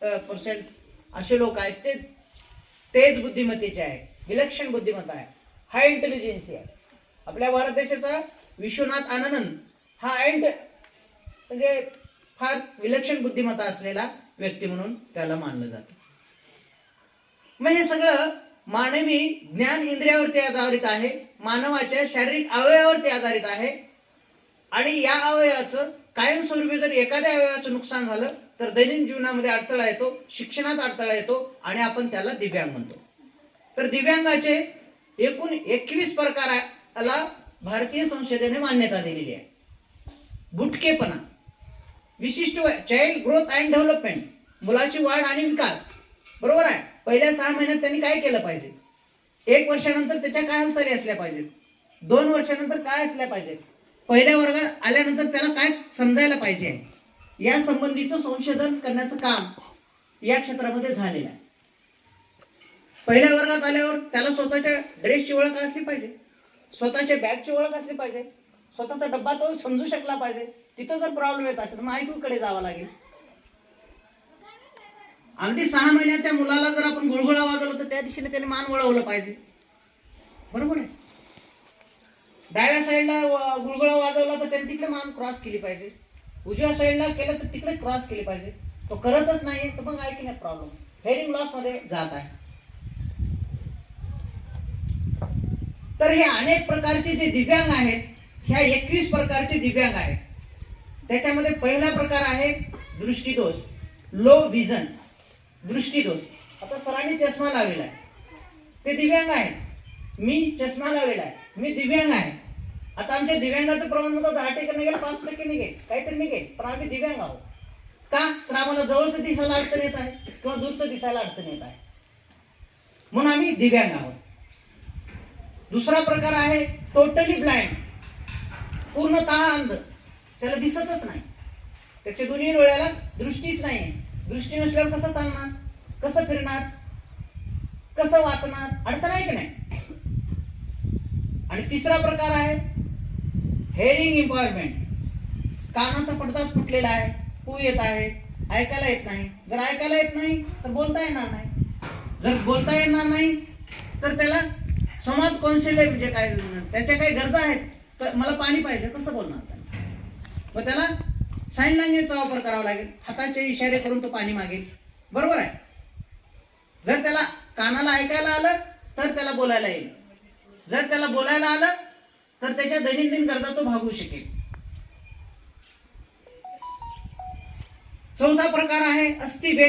Percent असे लोक आहेत ते तेज बुद्धिमत्तेचे आहे, विलक्षण बुद्धिमत्ता आहे, हाय इंटेलिजन्सी आहे. आपल्या भारत देशाचा विश्वनाथ आनंद हा म्हणजे फार विलक्षण बुद्धिमत्ता असलेला व्यक्ती म्हणून त्याला मानलं जातं. मग हे सगळं मानवी ज्ञान इंद्रियावरती आधारित आहे, मानवाच्या शारीरिक अवयवावरती आधारित आहे. आणि या अवयवाचं कायमस्वरूपी जर एखाद्या अवयवाचं नुकसान झालं तर दैनंदिन जीवनामध्ये अडथळा येतो, शिक्षणात अडथळा येतो आणि आपण त्याला दिव्यांग म्हणतो. तर दिव्यांगाचे एकूण 21 प्रकाराला भारतीय संसदेने मान्यता दिलेली आहे. बुटकेपणा, विशिष्ट चाइल्ड ग्रोथ अँड डेव्हलपमेंट, मुलाची वाढ आणि विकास, बरोबर आहे. पहिल्या 6 महिन्यात त्यांनी काय केलं पाहिजे, 1 वर्षानंतर त्याच्या काय हालचाली असल्या पाहिजेत, 2 वर्षानंतर काय असल्या पाहिजेत, पहिल्या वर्गात आल्यानंतर त्याला काय समजायला पाहिजे, या संबंधीचं संशोधन करण्याचं काम या क्षेत्रामध्ये झालेलं आहे. पहिल्या वर्गात आल्यावर त्याला स्वतःच्या ड्रेसची ओळख असली पाहिजे, स्वतःच्या बॅगची ओळख असली पाहिजे, स्वतःचा डब्बा तो समजू शकला पाहिजे. तिथं जर प्रॉब्लेम येत असेल तर मग IQ कडे जावं लागेल. अगदी 6 महिन्याच्या मुलाला जर आपण गुळगुळा वाजवलं तर त्या दिशेने त्याने मान वळवलं पाहिजे, बरोबर आहे. डाव्या साईडला गुळगुळा वाजवला तर त्याने तिकडे मान क्रॉस केली पाहिजे, उजव्या साईडला केलं तर तिकडे क्रॉस केली पाहिजे. तो करतच नाही तर मग ऐकण्यात प्रॉब्लेम, हेअरिंग लॉस मध्ये जात आहे. तर हे अनेक प्रकारचे जे दिव्यांग आहेत, ह्या 21 प्रकारचे दिव्यांग आहेत. त्याच्यामध्ये पहिला प्रकार आहे दृष्टीदोष, लो विजन, दृष्टीदोष. आता सरांनी चष्मा लावलेला आहे, ते दिव्यांग आहे. मी चष्मा लावलेला आहे, मी दिव्यांग आहे. आता आमच्या दिव्यांगाचं प्रमाण म्हणतो 10% निघेल, 5% निघेल, काहीतरी निघेल, पण आम्ही दिव्यांग आहोत. का तर आम्हाला जवळचं दिसायला अडचण येत आहे किंवा दूरचं दिसायला अडचण येत आहे, म्हणून आम्ही दिव्यांग आहोत. दुसरा प्रकार आहे टोटली ब्लाइंड, पूर्णतः अंध, त्याला दिसतच नाही, त्याच्या दोन्ही डोळ्याला दृष्टीच नाही. दृष्टी नसल्यावर कसं चालणार, कसं फिरणार, कसं वाचणार, अडचण आहे की नाही. आणि तिसरा प्रकार आहे हेअरिंग इम्पॉयरमेंट, कानाचा पडदाच फुटलेला आहे, पू येत आहे, ऐकायला येत नाही. जर ऐकायला येत नाही तर बोलता येणार नाही, जर बोलता येणार नाही तर त्याला संवाद कौशल्य म्हणजे काय, त्याच्या काही गरजा आहेत, तर मला पाणी पाहिजे कसं बोलणार त्याला, मग त्याला साइन लँग्वेजचा वापर करावा लागेल, हाताचे इशारे करून तो पाणी मागेल, बरोबर आहे. जर त्याला कानाला ऐकायला आलं तर त्याला बोलायला येईल, जर त्याला बोलायला आलं तर त्याच्या दैनंदिन गरजा तो भागवू शकेल. चौथा प्रकार आहे अस्थिभेद.